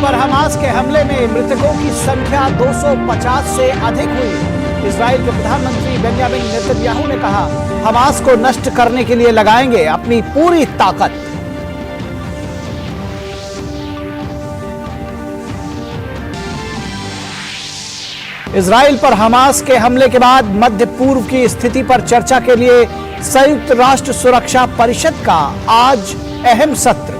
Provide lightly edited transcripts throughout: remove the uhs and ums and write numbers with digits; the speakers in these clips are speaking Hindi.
पर हमास के हमले में मृतकों की संख्या 250 से अधिक हुई। इजराइल के प्रधानमंत्री बेंजामिन नेतन्याहू ने कहा, हमास को नष्ट करने के लिए लगाएंगे अपनी पूरी ताकत। इजराइल पर हमास के हमले के बाद मध्य पूर्व की स्थिति पर चर्चा के लिए संयुक्त राष्ट्र सुरक्षा परिषद का आज अहम सत्र।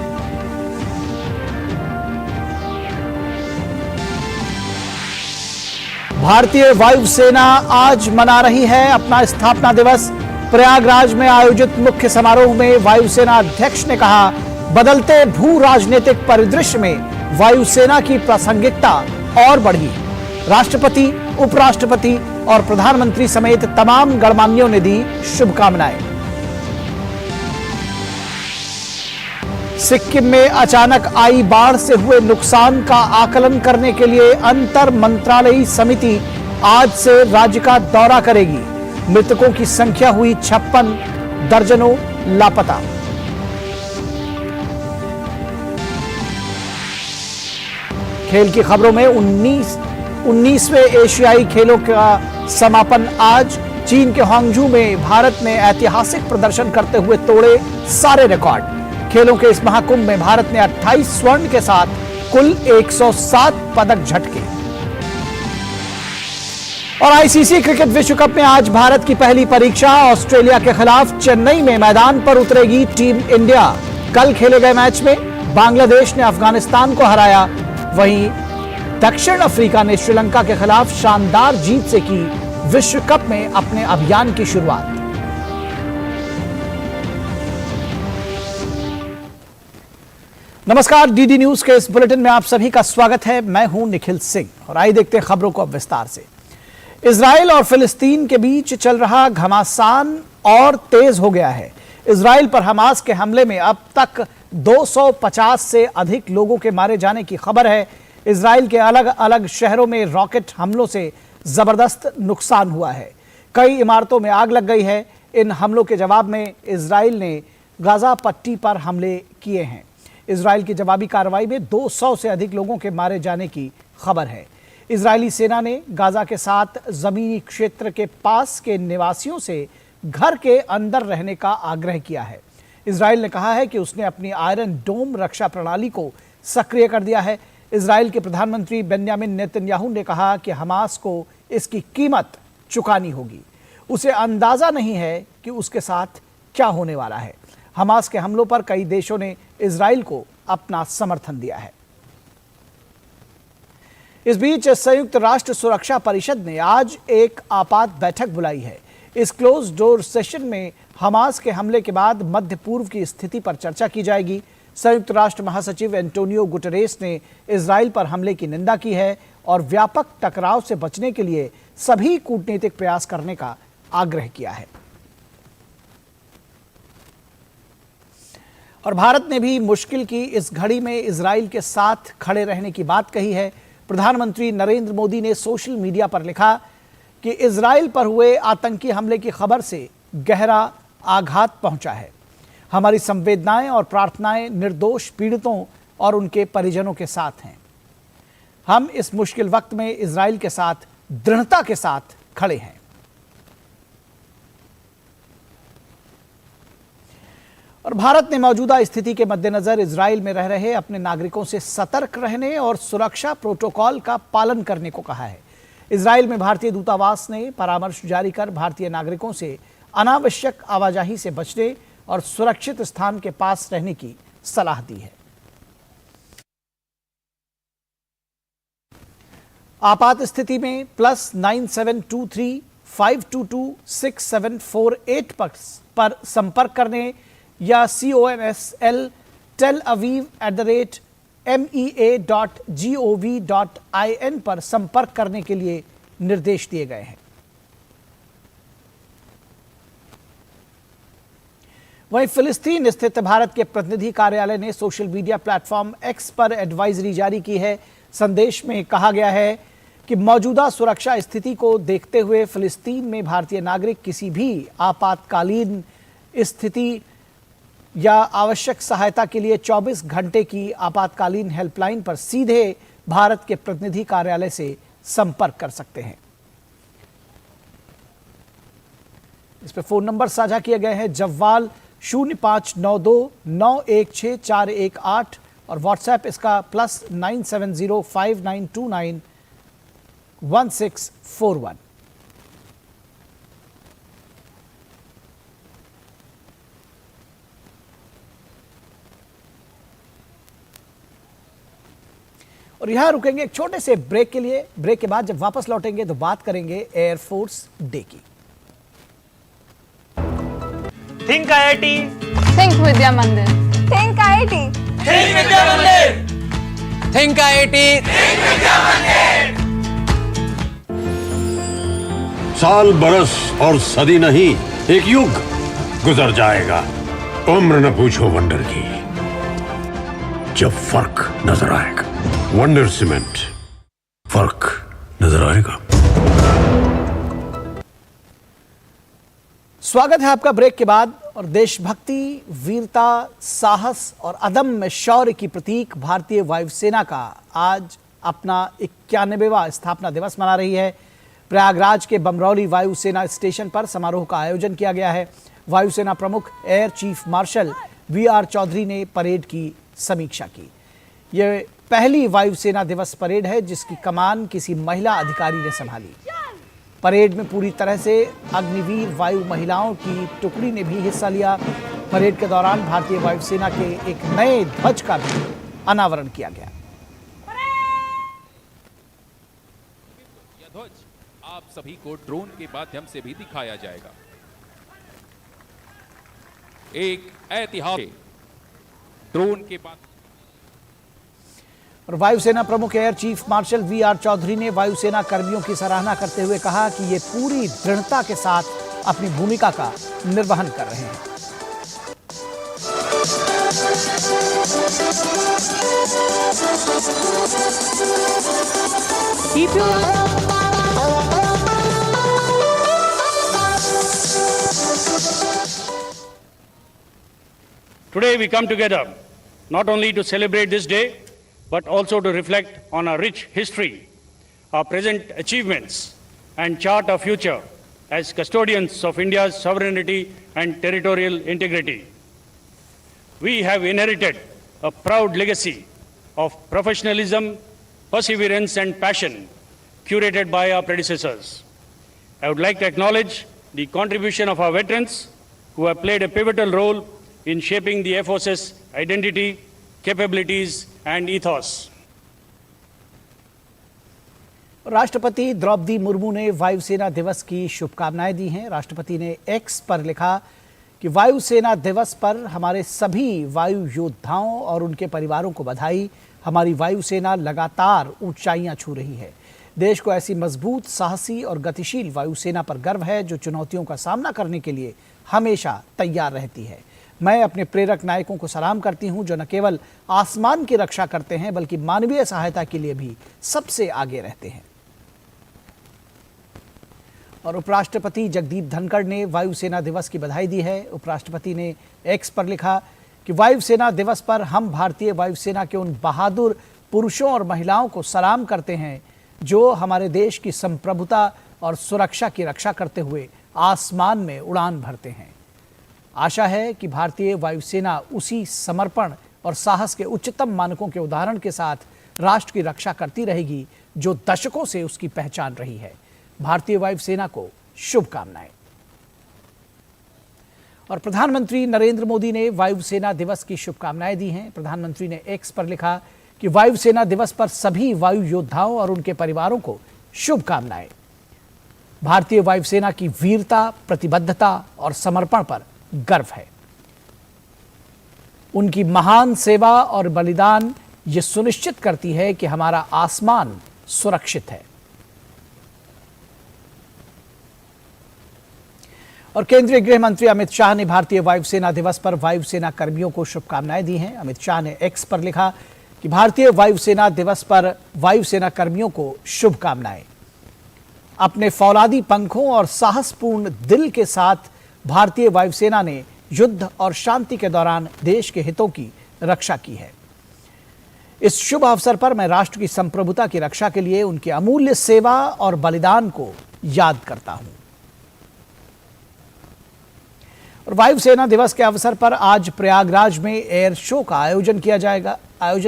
भारतीय वायुसेना आज मना रही है अपना स्थापना दिवस। प्रयागराज में आयोजित मुख्य समारोह में वायुसेना अध्यक्ष ने कहा, बदलते भू राजनीतिक परिदृश्य में वायुसेना की प्रासंगिकता और बढ़ी। राष्ट्रपति, उपराष्ट्रपति और प्रधानमंत्री समेत तमाम गणमान्यों ने दी शुभकामनाएं। सिक्किम में अचानक आई बाढ़ से हुए नुकसान का आकलन करने के लिए अंतर मंत्रालयी समिति आज से राज्य का दौरा करेगी। मृतकों की संख्या हुई 56, दर्जनों लापता। खेल की खबरों में 19वें एशियाई खेलों का समापन आज। चीन के हांगझू में भारत ने ऐतिहासिक प्रदर्शन करते हुए तोड़े सारे रिकॉर्ड। खेलों के इस महाकुंभ में भारत ने 28 स्वर्ण के साथ कुल 107 पदक झटके। और आईसीसी क्रिकेट विश्व कप में आज भारत की पहली परीक्षा। ऑस्ट्रेलिया के खिलाफ चेन्नई में मैदान पर उतरेगी टीम इंडिया। कल खेले गए मैच में बांग्लादेश ने अफगानिस्तान को हराया, वहीं दक्षिण अफ्रीका ने श्रीलंका के खिलाफ शानदार जीत से की विश्व कप में अपने अभियान की शुरुआत। नमस्कार, डीडी न्यूज के इस बुलेटिन में आप सभी का स्वागत है। मैं हूं निखिल सिंह और आइए देखते हैं खबरों को अब विस्तार से। इजराइल और फिलिस्तीन के बीच चल रहा घमासान और तेज हो गया है। इजराइल पर हमास के हमले में अब तक 250 से अधिक लोगों के मारे जाने की खबर है। इजराइल के अलग अलग शहरों में रॉकेट हमलों से जबरदस्त नुकसान हुआ है। कई इमारतों में आग लग गई है। इन हमलों के जवाब में इजराइल ने गाजा पट्टी पर हमले किए हैं। इजराइल की जवाबी कार्रवाई में 200 से अधिक लोगों के मारे जाने की खबर है। इजरायली सेना ने गाजा के साथ जमीनी क्षेत्र के पास के निवासियों से घर के अंदर रहने का आग्रह किया है। इजराइल ने कहा है कि उसने अपनी आयरन डोम रक्षा प्रणाली को सक्रिय कर दिया है। इजराइल के प्रधानमंत्री बेंजामिन नेतन्याहू ने कहा कि हमास को इसकी कीमत चुकानी होगी। उसे अंदाजा नहीं है कि उसके साथ क्या होने वाला है। हमास के हमलों पर कई देशों ने इजराइल को अपना समर्थन दिया है। इस बीच संयुक्त राष्ट्र सुरक्षा परिषद ने आज एक आपात बैठक बुलाई है। इस क्लोज डोर सेशन में हमास के हमले के बाद मध्य पूर्व की स्थिति पर चर्चा की जाएगी। संयुक्त राष्ट्र महासचिव एंटोनियो गुटेरेस ने इजराइल पर हमले की निंदा की है और व्यापक टकराव से बचने के लिए सभी कूटनीतिक प्रयास करने का आग्रह किया है। और भारत ने भी मुश्किल की इस घड़ी में इजराइल के साथ खड़े रहने की बात कही है। प्रधानमंत्री नरेंद्र मोदी ने सोशल मीडिया पर लिखा कि इजराइल पर हुए आतंकी हमले की खबर से गहरा आघात पहुंचा है। हमारी संवेदनाएं और प्रार्थनाएं निर्दोष पीड़ितों और उनके परिजनों के साथ हैं। हम इस मुश्किल वक्त में इजराइल के साथ दृढ़ता के साथ खड़े हैं। और भारत ने मौजूदा स्थिति के मद्देनजर इजराइल में रह रहे अपने नागरिकों से सतर्क रहने और सुरक्षा प्रोटोकॉल का पालन करने को कहा है। इजराइल में भारतीय दूतावास ने परामर्श जारी कर भारतीय नागरिकों से अनावश्यक आवाजाही से बचने और सुरक्षित स्थान के पास रहने की सलाह दी है। आपात स्थिति में +9723 522 6748 पर संपर्क करने या CONSL telaviv@mea.gov.in पर संपर्क करने के लिए निर्देश दिए गए हैं। वहीं फिलिस्तीन स्थित भारत के प्रतिनिधि कार्यालय ने सोशल मीडिया प्लेटफॉर्म एक्स पर एडवाइजरी जारी की है। संदेश में कहा गया है कि मौजूदा सुरक्षा स्थिति को देखते हुए फिलिस्तीन में भारतीय नागरिक किसी भी आपातकालीन स्थिति या आवश्यक सहायता के लिए 24 घंटे की आपातकालीन हेल्पलाइन पर सीधे भारत के प्रतिनिधि कार्यालय से संपर्क कर सकते हैं। इस पे फोन नंबर साझा किए गए हैं जवाल 0592916418 और व्हाट्सएप इसका +97059291641। और यहां रुकेंगे एक छोटे से ब्रेक के लिए। ब्रेक के बाद जब वापस लौटेंगे तो बात करेंगे एयरफोर्स डे की। थिंक आईआईटी, थिंक विद्या मंदिर, थिंक आईआईटी, थिंक विद्या मंदिर, थिंक आईआईटी, थिंक विद्या मंदिर। साल बरस और सदी नहीं, एक युग गुजर जाएगा। उम्र न पूछो वंडर की, जब फर्क नजर आएगा। वंडर सीमेंट, फर्क नजर आएगा। स्वागत है आपका ब्रेक के बाद। और देशभक्ति, वीरता, साहस और अदम्य शौर्य की प्रतीक भारतीय वायुसेना का आज अपना 91वां स्थापना दिवस मना रही है। प्रयागराज के बमरौली वायुसेना स्टेशन पर समारोह का आयोजन किया गया है। वायुसेना प्रमुख air chief marshal V R. Chaudhari ने परेड की समीक्षा की। यह पहली वायुसेना दिवस परेड है जिसकी कमान किसी महिला अधिकारी ने संभाली। परेड में पूरी तरह से अग्निवीर वायु महिलाओं की टुकड़ी ने भी हिस्सा लिया। परेड के दौरान भारतीय वायुसेना के एक नए ध्वज का भी अनावरण किया गया। यह ध्वज आप सभी को ड्रोन के माध्यम से भी दिखाया जाएगा। एक ऐतिहासिक ड्रोन के बाद। और वायुसेना प्रमुख air chief marshal V R. Chaudhari ने वायुसेना कर्मियों की सराहना करते हुए कहा कि ये पूरी दृढ़ता के साथ अपनी भूमिका का निर्वहन कर रहे हैं। Today we come together not only to celebrate this day, but also to reflect on our rich history, our present achievements, and chart our future as custodians of India's sovereignty and territorial integrity. We have inherited a proud legacy of professionalism, perseverance, and passion curated by our predecessors. I would like to acknowledge the contribution of our veterans who have played a pivotal role in shaping the Air Force's identity, capabilities and ethos. राष्ट्रपति द्रौपदी मुर्मू ने वायुसेना दिवस की शुभकामनाएं दी हैं। राष्ट्रपति ने एक्स पर लिखा कि वायुसेना दिवस पर हमारे सभी वायु योद्धाओं और उनके परिवारों को बधाई। हमारी वायुसेना लगातार ऊंचाइयां छू रही है। देश को ऐसी मजबूत, साहसी और गतिशील वायुसेना पर गर्व है जो चुनौतियों का सामना करने के लिए हमेशा तैयार रहती है। मैं अपने प्रेरक नायकों को सलाम करती हूं जो न केवल आसमान की रक्षा करते हैं बल्कि मानवीय सहायता के लिए भी सबसे आगे रहते हैं। और उपराष्ट्रपति जगदीप धनखड़ ने वायुसेना दिवस की बधाई दी है। उपराष्ट्रपति ने एक्स पर लिखा कि वायुसेना दिवस पर हम भारतीय वायुसेना के उन बहादुर पुरुषों और महिलाओं को सलाम करते हैं जो हमारे देश की संप्रभुता और सुरक्षा की रक्षा करते हुए आसमान में उड़ान भरते हैं। आशा है कि भारतीय वायुसेना उसी समर्पण और साहस के उच्चतम मानकों के उदाहरण के साथ राष्ट्र की रक्षा करती रहेगी जो दशकों से उसकी पहचान रही है। भारतीय वायुसेना को शुभकामनाएं। और प्रधानमंत्री नरेंद्र मोदी ने वायुसेना दिवस की शुभकामनाएं दी हैं। प्रधानमंत्री ने एक्स पर लिखा कि वायुसेना दिवस पर सभी वायु योद्धाओं और उनके परिवारों को शुभकामनाएं। भारतीय वायुसेना की वीरता, प्रतिबद्धता और समर्पण पर गर्व है। उनकी महान सेवा और बलिदान ये सुनिश्चित करती है कि हमारा आसमान सुरक्षित है। और केंद्रीय गृह मंत्री अमित शाह ने भारतीय वायुसेना दिवस पर वायुसेना कर्मियों को शुभकामनाएं दी हैं। अमित शाह ने एक्स पर लिखा कि भारतीय वायुसेना दिवस पर वायुसेना कर्मियों को शुभकामनाएं। अपने फौलादी पंखों और साहसपूर्ण दिल के साथ भारतीय वायुसेना ने युद्ध और शांति के दौरान देश के हितों की रक्षा की है। इस शुभ अवसर पर मैं राष्ट्र की संप्रभुता की रक्षा के लिए उनकी अमूल्य सेवा और बलिदान को याद करता हूं। और वायुसेना दिवस के अवसर पर आज प्रयागराज में एयर शो का आयोजन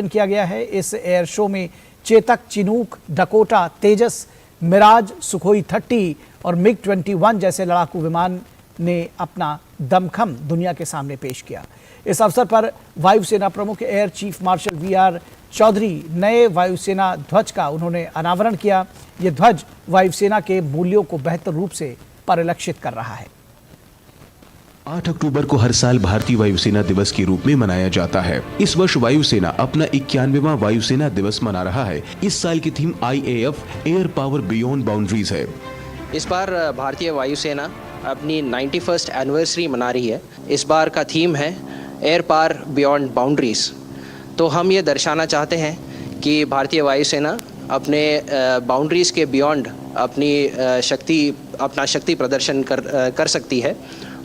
किया गया है। इस एयर शो में चेतक, चिनूक, डकोटा, तेजस, मिराज, सुखोई 30 और मिग 21 जैसे लड़ाकू विमान ने अपना दमखम दुनिया के सामने पेश किया। इस अवसर पर वायुसेना प्रमुख air chief marshal VR Chaudhari नए वायुसेना ध्वज का उन्होंने अनावरण किया। ये ध्वज वायुसेना के मूल्यों को बेहतर रूप से परिलक्षित कर रहा है। 8 अक्टूबर को हर साल भारतीय वायुसेना दिवस के रूप में मनाया जाता है। इस वर्ष वायुसेना अपना 91वां वायुसेना दिवस मना रहा है। इस साल की theme IAF air power beyond boundaries है। इस बार भारतीय वायुसेना अपनी 91st एनिवर्सरी मना रही है। इस बार का थीम है एयर पावर बियॉन्ड बाउंड्रीज। तो हम ये दर्शाना चाहते हैं कि भारतीय वायुसेना अपने बाउंड्रीज के बियॉन्ड अपना शक्ति प्रदर्शन कर सकती है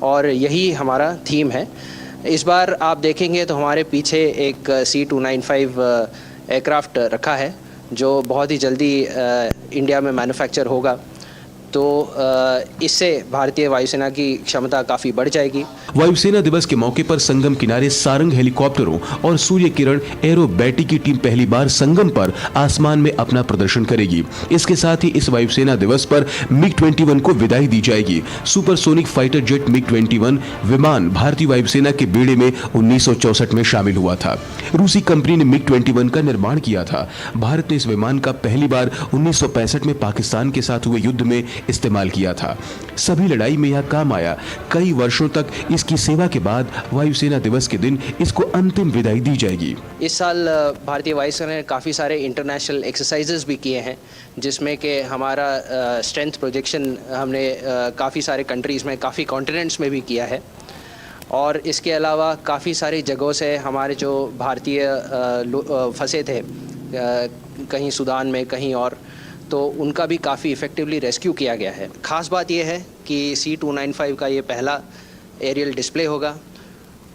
और यही हमारा थीम है। इस बार आप देखेंगे तो हमारे पीछे एक C295 एयरक्राफ्ट रखा है जो बहुत ही जल्दी इंडिया में मैन्युफैक्चर होगा। तो इससे भारतीय वायुसेना की क्षमता काफ़ी बढ़ जाएगी। वायुसेना दिवस के मौके पर संगम किनारे सारंग हेलीकॉप्टरों और सूर्य किरण एरोबैटिक की टीम पहली बार संगम पर आसमान में अपना प्रदर्शन करेगी। इसके साथ ही इस वायुसेना दिवस पर मिग 21 को विदाई दी जाएगी। सुपरसोनिक फाइटर जेट मिग 21 विमान भारतीय वायुसेना के बेड़े में 1964 में शामिल हुआ था। रूसी कंपनी ने मिग 21 का निर्माण किया था। भारत ने इस विमान का पहली बार 1965 में पाकिस्तान के साथ हुए युद्ध में इस्तेमाल किया था। सभी लड़ाई में यह काम आया। कई वर्षों तक इसकी सेवा के बाद वायुसेना दिवस के दिन इसको अंतिम विदाई दी जाएगी। इस साल भारतीय वायुसेना ने काफ़ी सारे इंटरनेशनल एक्सरसाइजेस भी किए हैं, जिसमें कि हमारा स्ट्रेंथ प्रोजेक्शन हमने काफ़ी सारे कंट्रीज़ में, काफ़ी कॉन्टिनेंट्स में भी किया है। और इसके अलावा काफ़ी सारी जगहों से हमारे जो भारतीय फंसे थे, कहीं सूडान में, कहीं और, तो उनका भी काफ़ी इफ़ेक्टिवली रेस्क्यू किया गया है। ख़ास बात यह है कि C295 का ये पहला एरियल डिस्प्ले होगा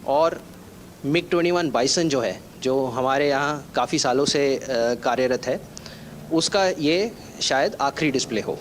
और मिग 21 बाइसन जो है, जो हमारे यहाँ काफ़ी सालों से कार्यरत है, उसका ये शायद आखिरी डिस्प्ले हो।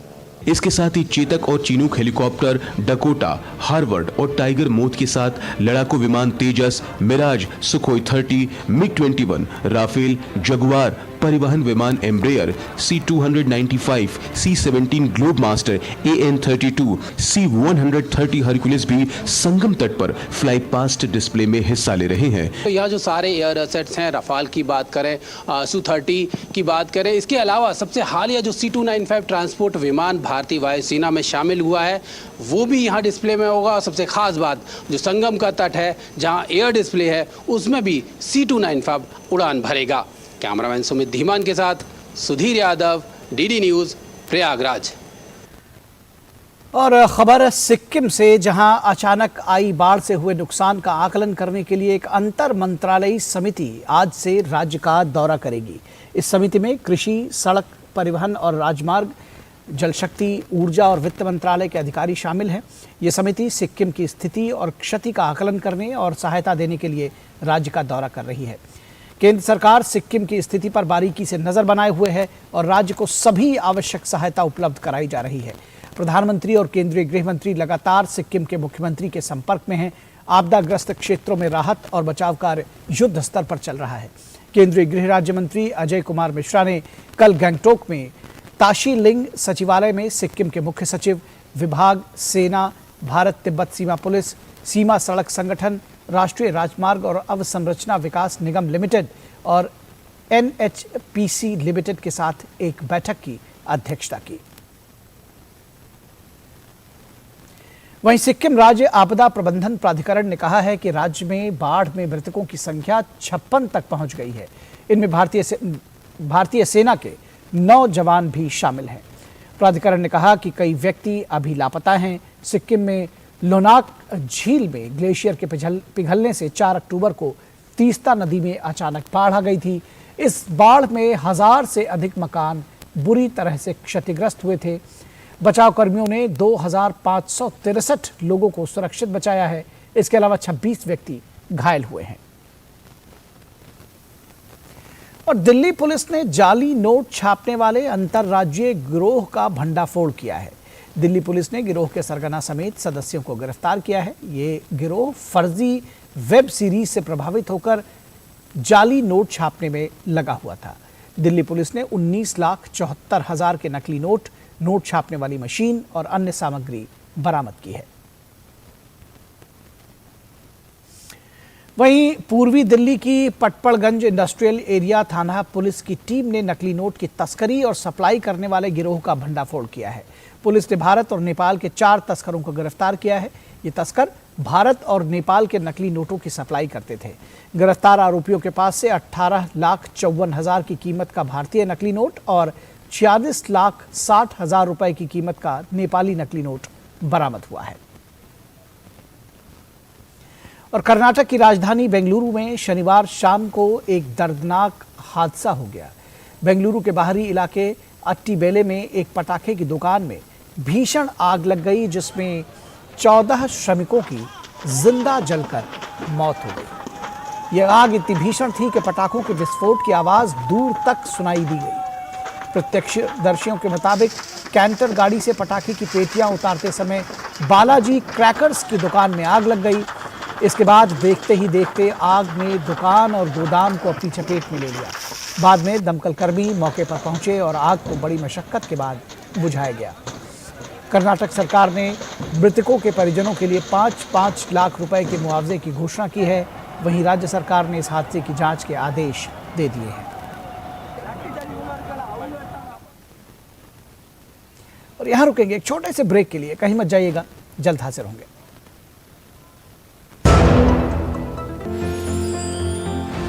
इसके साथ ही चेतक और चिनूक हेलीकॉप्टर, डकोटा, हार्वर्ड और टाइगर मोथ के साथ लड़ाकू विमान Tejas, Mirage, Sukhoi 30, MiG 21, Rafale, Jaguar, परिवहन विमान Embraer, C295, C-17 globe master, AN-32, C-130 Hercules भी संगम तट पर फ्लाई पास्ट डिस्प्ले में हिस्सा ले रहे हैं। तो यह जो सारे एयर एसेट्स हैं, रफाल की बात करें, Su-30 की बात करें, इसके अलावा सबसे हालिया जो C-295 ट्रांसपोर्ट विमान भारतीय वायुसेना में शामिल हुआ है, वो भी यहाँ डिस्प्ले में होगा। और सबसे खास बात, जो संगम का तट है जहाँ एयर डिस्प्ले है, उसमें भी C-295 उड़ान भरेगा। कैमरामैन सुमित धीमान के साथ सुधीर यादव, DD न्यूज, प्रयागराज। और खबर सिक्किम से, जहां अचानक आई बाढ़ से हुए नुकसान का आकलन करने के लिए एक अंतर मंत्रालयी समिति आज से राज्य का दौरा करेगी। इस समिति में कृषि, सड़क परिवहन और राजमार्ग, जल शक्ति, ऊर्जा और वित्त मंत्रालय के अधिकारी शामिल हैं। ये समिति सिक्किम की स्थिति और क्षति का आकलन करने और सहायता देने के लिए राज्य का दौरा कर रही है। केंद्र सरकार सिक्किम की स्थिति पर बारीकी से नजर बनाए हुए है और राज्य को सभी आवश्यक सहायता उपलब्ध कराई जा रही है। प्रधानमंत्री और केंद्रीय गृह मंत्री लगातार सिक्किम के मुख्यमंत्री के संपर्क में हैं। आपदाग्रस्त क्षेत्रों में राहत और बचाव कार्य युद्ध स्तर पर चल रहा है। केंद्रीय गृह राज्य मंत्री अजय कुमार मिश्रा ने कल गंगटोक में ताशी लिंग सचिवालय में सिक्किम के मुख्य सचिव, विभाग, सेना, भारत तिब्बत सीमा पुलिस, सीमा सड़क संगठन, राष्ट्रीय राजमार्ग और अवसंरचना विकास निगम लिमिटेड और NHPC लिमिटेड के साथ एक बैठक की अध्यक्षता की। वहीं सिक्किम राज्य आपदा प्रबंधन प्राधिकरण ने कहा है कि राज्य में बाढ़ में मृतकों की संख्या 56 तक पहुंच गई है। इनमें भारतीय सेना के 9 जवान भी शामिल हैं। प्राधिकरण ने कहा कि कई व्यक्ति अभी लापता हैं। सिक्किम में लोनाक झील में ग्लेशियर के पिघलने से 4 अक्टूबर को तीस्ता नदी में अचानक बाढ़ आ गई थी। इस बाढ़ में 1000 से अधिक मकान बुरी तरह से क्षतिग्रस्त हुए थे। बचाव कर्मियों ने 2563 लोगों को सुरक्षित बचाया है। इसके अलावा 26 व्यक्ति घायल हुए हैं। और दिल्ली पुलिस ने जाली नोट छापने वाले अंतरराज्यीय गिरोह का भंडाफोड़ किया है। दिल्ली पुलिस ने गिरोह के सरगना समेत सदस्यों को गिरफ्तार किया है। ये गिरोह फर्जी वेब सीरीज से प्रभावित होकर जाली नोट छापने में लगा हुआ था। दिल्ली पुलिस ने 19,74,000 के नकली नोट छापने वाली मशीन और अन्य सामग्री बरामद की है। वहीं पूर्वी दिल्ली की पटपड़गंज इंडस्ट्रियल एरिया थाना पुलिस की टीम ने नकली नोट की तस्करी और सप्लाई करने वाले गिरोह का भंडाफोड़ किया है। पुलिस ने भारत और नेपाल के 4 तस्करों को गिरफ्तार किया है। ये तस्कर भारत और नेपाल के नकली नोटों की सप्लाई करते थे। गिरफ्तार आरोपियों के पास से 18,54,000 की कीमत का भारतीय नकली नोट और 46,60,000 रुपए की कीमत का नेपाली नकली नोट बरामद हुआ है। और कर्नाटक की राजधानी बेंगलुरु में शनिवार शाम को एक दर्दनाक हादसा हो गया। बेंगलुरु के बाहरी इलाके अट्टीबेले में एक पटाखे की दुकान में भीषण आग लग गई, जिसमें 14 श्रमिकों की जिंदा जलकर मौत हो गई। यह आग इतनी भीषण थी कि पटाखों के विस्फोट की आवाज दूर तक सुनाई दी गई। प्रत्यक्षदर्शियों के मुताबिक कैंटर गाड़ी से पटाखे की पेटियां उतारते समय बालाजी क्रैकर्स की दुकान में आग लग गई। इसके बाद देखते ही देखते आग ने दुकान और गोदाम को अपनी चपेट में ले लिया। बाद में दमकल कर्मी मौके पर पहुंचे और आग को बड़ी मशक्कत के बाद बुझाया गया। कर्नाटक सरकार ने मृतकों के परिजनों के लिए 5-5 लाख रुपए के मुआवजे की घोषणा की है। वहीं राज्य सरकार ने इस हादसे की जांच के आदेश दे दिए हैं। और यहां रुकेंगे एक छोटे से ब्रेक के लिए, कहीं मत जाइएगा, जल्द हाजिर होंगे।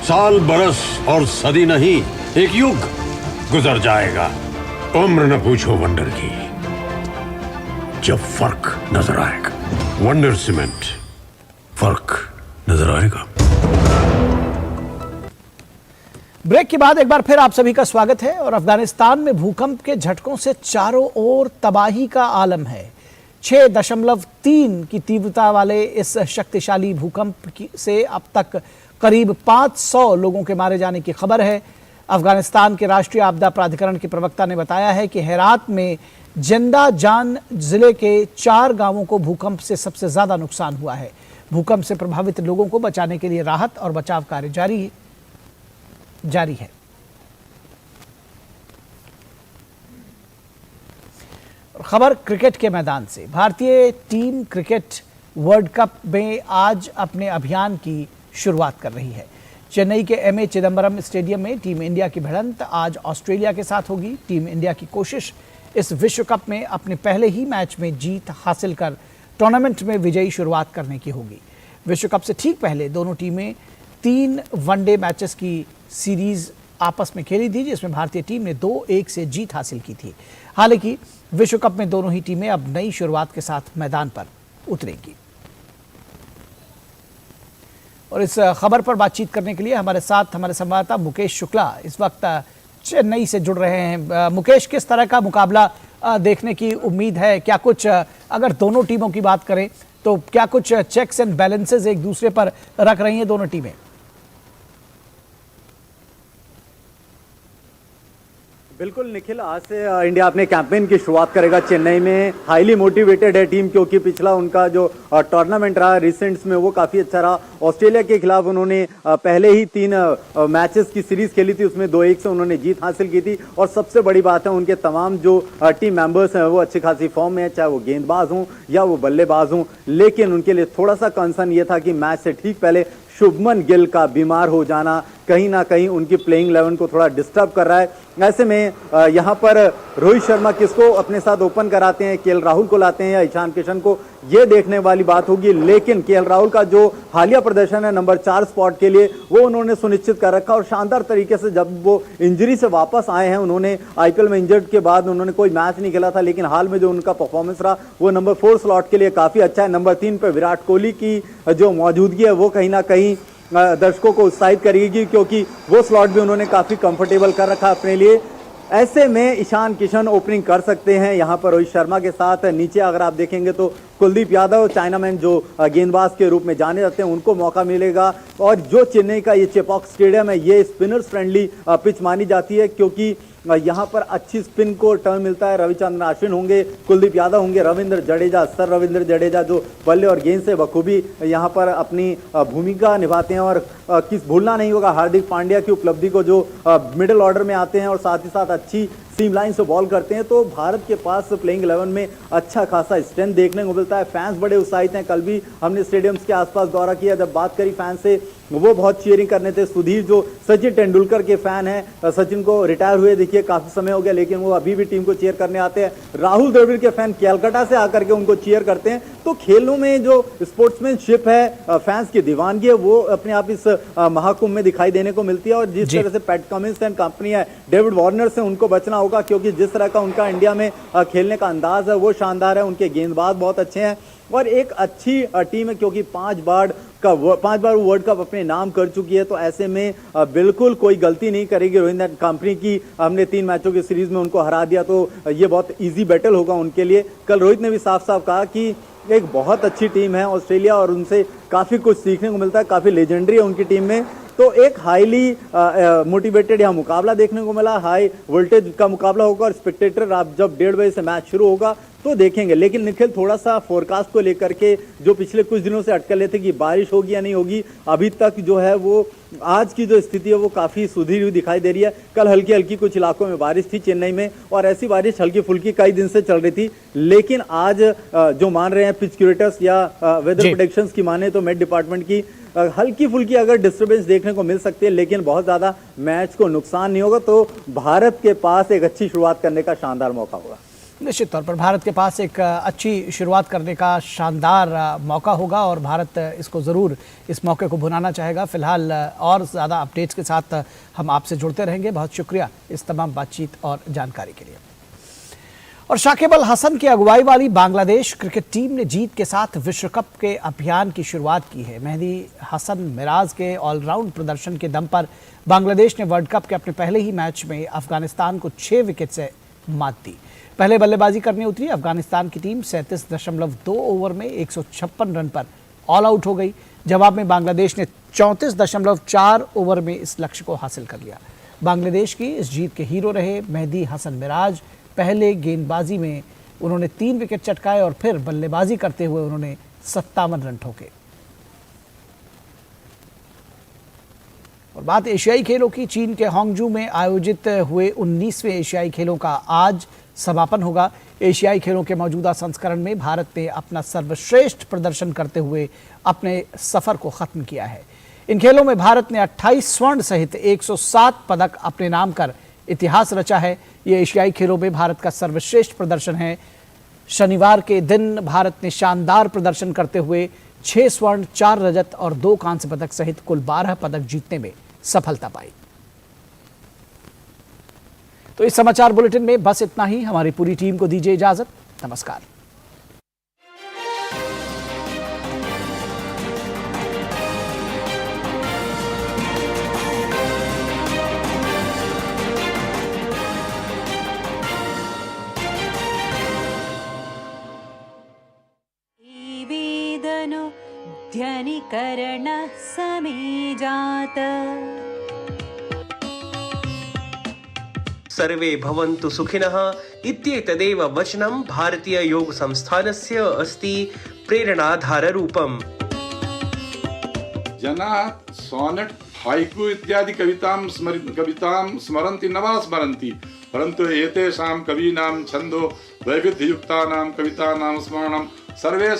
साल बरस और सदी नहीं, एक युग गुजर जाएगा। उम्र न पूछो वंडर की, जब फर्क नजर आएगा। वंडर सीमेंट, फर्क नजर आएगा। ब्रेक के बाद एक बार फिर आप सभी का स्वागत है। और अफगानिस्तान में भूकंप के झटकों से चारों ओर तबाही का आलम है। 6.3 की तीव्रता वाले इस शक्तिशाली भूकंप से अब तक करीब 500 लोगों के मारे जाने की खबर है। अफगानिस्तान के राष्ट्रीय आपदा प्राधिकरण के प्रवक्ता ने बताया है कि हेरात में जिंदाजान जिले के 4 गांवों को भूकंप से सबसे ज्यादा नुकसान हुआ है। भूकंप से प्रभावित लोगों को बचाने के लिए राहत और बचाव कार्य जारी है। खबर क्रिकेट के मैदान से। भारतीय टीम क्रिकेट वर्ल्ड कप में आज अपने अभियान की शुरुआत कर रही है। चेन्नई के एमए चिदंबरम स्टेडियम में टीम इंडिया की भिड़ंत आज ऑस्ट्रेलिया के साथ होगी। टीम इंडिया की कोशिश इस विश्व कप में अपने पहले ही मैच में जीत हासिल कर टूर्नामेंट में विजयी शुरुआत करने की होगी। विश्व कप से ठीक पहले दोनों टीमें 3 वनडे मैचेस की सीरीज आपस में खेली थी, जिसमें भारतीय टीम ने 2-1 से जीत हासिल की थी। हालांकि विश्व कप में दोनों ही टीमें अब नई शुरुआत के साथ मैदान पर उतरेंगी। और इस खबर पर बातचीत करने के लिए हमारे साथ हमारे संवाददाता मुकेश शुक्ला इस वक्त चेन्नई से जुड़ रहे हैं। मुकेश, किस तरह का मुकाबला देखने की उम्मीद है? क्या कुछ, अगर दोनों टीमों की बात करें तो क्या कुछ चेक्स एंड बैलेंसेस एक दूसरे पर रख रही हैं दोनों टीमें? बिल्कुल निखिल, आज से इंडिया अपने कैंपेन की शुरुआत करेगा। चेन्नई में हाईली मोटिवेटेड है टीम, क्योंकि पिछला उनका जो टूर्नामेंट रहा रिसेंट्स में वो काफ़ी अच्छा रहा। ऑस्ट्रेलिया के खिलाफ उन्होंने पहले ही 3 मैचेस की सीरीज खेली थी, उसमें 2-1 से उन्होंने जीत हासिल की थी। और सबसे बड़ी बात है, उनके तमाम जो टीम मेंबर्स हैं वो अच्छी खासी फॉर्म में है, चाहे वो गेंदबाज हों या वो बल्लेबाज हों। लेकिन उनके लिए थोड़ा सा कंसर्न ये था कि मैच से ठीक पहले शुभमन गिल का बीमार हो जाना कहीं ना कहीं उनकी प्लेइंग 11 को थोड़ा डिस्टर्ब कर रहा है। ऐसे में यहाँ पर रोहित शर्मा किसको अपने साथ ओपन कराते हैं, केएल राहुल को लाते हैं या ईशान किशन को, ये देखने वाली बात होगी। लेकिन केएल राहुल का जो हालिया प्रदर्शन है नंबर 4 स्पॉट के लिए, वो उन्होंने सुनिश्चित कर रखा। और शानदार तरीके से जब वो इंजरी से वापस आए हैं, उन्होंने आईपीएल में इंजर्ड के बाद उन्होंने कोई मैच नहीं खेला था, लेकिन हाल में जो उनका परफॉर्मेंस रहा वो नंबर 4 स्लॉट के लिए काफी अच्छा है। नंबर 3 पे विराट कोहली की जो मौजूदगी है वो कहीं ना कहीं दर्शकों को उत्साहित करेगी, क्योंकि वो स्लॉट भी उन्होंने काफी कंफर्टेबल कर रखा अपने लिए। ऐसे में ईशान किशन ओपनिंग कर सकते हैं यहाँ पर रोहित शर्मा के साथ। नीचे अगर आप देखेंगे तो कुलदीप यादव, चाइनामैन जो गेंदबाज के रूप में जाने जाते हैं, उनको मौका मिलेगा। और जो चेन्नई का ये चेपॉक स्टेडियम है, ये स्पिनर्स फ्रेंडली पिच मानी जाती है, क्योंकि यहाँ पर अच्छी स्पिन को टर्न मिलता है। रविचंद्रन अश्विन होंगे, कुलदीप यादव होंगे, रविंद्र जडेजा, सर रविंद्र जडेजा जो बल्ले और गेंद से बखूबी यहाँ पर अपनी भूमिका निभाते हैं। और भूलना नहीं होगा हार्दिक पांड्या की उपलब्धि को, जो मिडिल ऑर्डर में आते हैं और साथ ही साथ अच्छी सीम लाइन से बॉल करते हैं। तो भारत के पास प्लेइंग 11 में अच्छा खासा स्ट्रेंथ देखने को मिलता है। फैंस बड़े उत्साहित हैं। कल भी हमने स्टेडियम्स के आसपास दौरा किया, जब बात करी फैंस से, वो बहुत चीयरिंग करने थे। सुधीर जो सचिन तेंदुलकर के फैन हैं, सचिन को रिटायर हुए देखिए काफी समय हो गया, लेकिन वो अभी भी टीम को चीयर करने आते हैं। राहुल द्रविड़ के फैन कैलकाटा से आकर के उनको चीयर करते हैं। तो खेलों में जो स्पोर्ट्समैनशिप है, फैंस की दीवानगी है, वो अपने आप इस महाकुंभ में दिखाई देने को मिलती है। और जिस तरह से पैट कमिंस एंड कंपनी है, डेविड वार्नर से उनको बचना होगा, क्योंकि जिस तरह का उनका इंडिया में खेलने का अंदाज है वो शानदार है। उनके गेंदबाज बहुत अच्छे हैं और एक अच्छी टीम है, क्योंकि 5 बार वर्ल्ड कप अपने नाम कर चुकी है। तो ऐसे में बिल्कुल कोई गलती नहीं करेगी रोहित एंड कंपनी की। हमने 3 मैचों की सीरीज में उनको हरा दिया, तो ये बहुत इजी बैटल होगा उनके लिए। कल रोहित ने भी साफ साफ कहा कि एक बहुत अच्छी टीम है ऑस्ट्रेलिया और उनसे काफ़ी कुछ सीखने को मिलता है, काफ़ी लेजेंडरी है उनकी टीम में। तो एक हाईली मोटिवेटेड यहाँ मुकाबला देखने को मिला, हाई वोल्टेज का मुकाबला होगा। और स्पेक्टेटर आप जब 1:30 बजे से मैच शुरू होगा तो देखेंगे। लेकिन निखिल, थोड़ा सा फोरकास्ट को लेकर के जो पिछले कुछ दिनों से अटकल थे कि बारिश होगी या नहीं होगी, अभी तक जो है वो आज की जो स्थिति है वो काफ़ी सुधरी हुई दिखाई दे रही है। कल हल्की हल्की कुछ इलाकों में बारिश थी चेन्नई में, और ऐसी बारिश हल्की फुल्की कई दिन से चल रही थी। लेकिन आज जो मान रहे हैं पिच क्यूरेटर्स या वेदर प्रेडिक्शंस की माने तो मेट डिपार्टमेंट की, हल्की फुल्की अगर डिस्टर्बेंस देखने को मिल सकती है, लेकिन बहुत ज़्यादा मैच को नुकसान नहीं होगा। तो भारत के पास एक अच्छी शुरुआत करने का शानदार मौका होगा। निश्चित तौर पर भारत के पास एक अच्छी शुरुआत करने का शानदार मौका होगा और भारत इसको ज़रूर इस मौके को भुनाना चाहेगा। फिलहाल और ज़्यादा अपडेट्स के साथ हम आपसे जुड़ते रहेंगे। बहुत शुक्रिया इस तमाम बातचीत और जानकारी के लिए। और शाकिब अल हसन की अगुवाई वाली बांग्लादेश क्रिकेट टीम ने जीत के साथ विश्व कप के अभियान की शुरुआत की है। मेहदी हसन मिराज के ऑलराउंड प्रदर्शन के दम पर बांग्लादेश ने वर्ल्ड कप के अपने पहले ही मैच में अफगानिस्तान को 6 विकेट से मात दी। पहले बल्लेबाजी करने उतरी अफगानिस्तान की टीम 37.2 ओवर में 156 रन पर ऑल आउट हो गई। जवाब में बांग्लादेश ने 34.4 ओवर में इस लक्ष्य को हासिल कर लिया। बांग्लादेश की इस जीत के हीरो रहे मेहदी हसन मिराज। पहले गेंदबाजी में उन्होंने 3 विकेट चटकाए और फिर बल्लेबाजी करते हुए उन्होंने 57 रन ठोके। और बात एशियाई खेलों की, चीन के हांगजू में आयोजित हुए 19वें एशियाई खेलों का आज समापन होगा। एशियाई खेलों के मौजूदा संस्करण में भारत ने अपना सर्वश्रेष्ठ प्रदर्शन करते हुए अपने सफर को खत्म किया है। इन खेलों में भारत ने 28 स्वर्ण सहित 107 पदक अपने नाम कर इतिहास रचा है। ये एशियाई खेलों में भारत का सर्वश्रेष्ठ प्रदर्शन है। शनिवार के दिन भारत ने शानदार प्रदर्शन करते हुए 6 स्वर्ण, 4 रजत और 2 कांस्य पदक सहित कुल 12 पदक जीतने में सफलता पाई। तो इस समाचार बुलेटिन में बस इतना ही। हमारी पूरी टीम को दीजिए इजाजत। नमस्कार। ध्यानीकरण समे जात। सर्वे भवन्तु सुखिनः इत्येतदेव वचनं भारतीय योग संस्थानस्य अस्ति प्रेरणाधाररूपम्। जनाः सोनेट, हाइकु इत्यादि कवितां स्मरन्ति न वा स्मरन्ति, परन्तु एतेषां कवीनां छन्दो वैविध्ययुक्तानां कवितानां स्मरणं सर्वेषां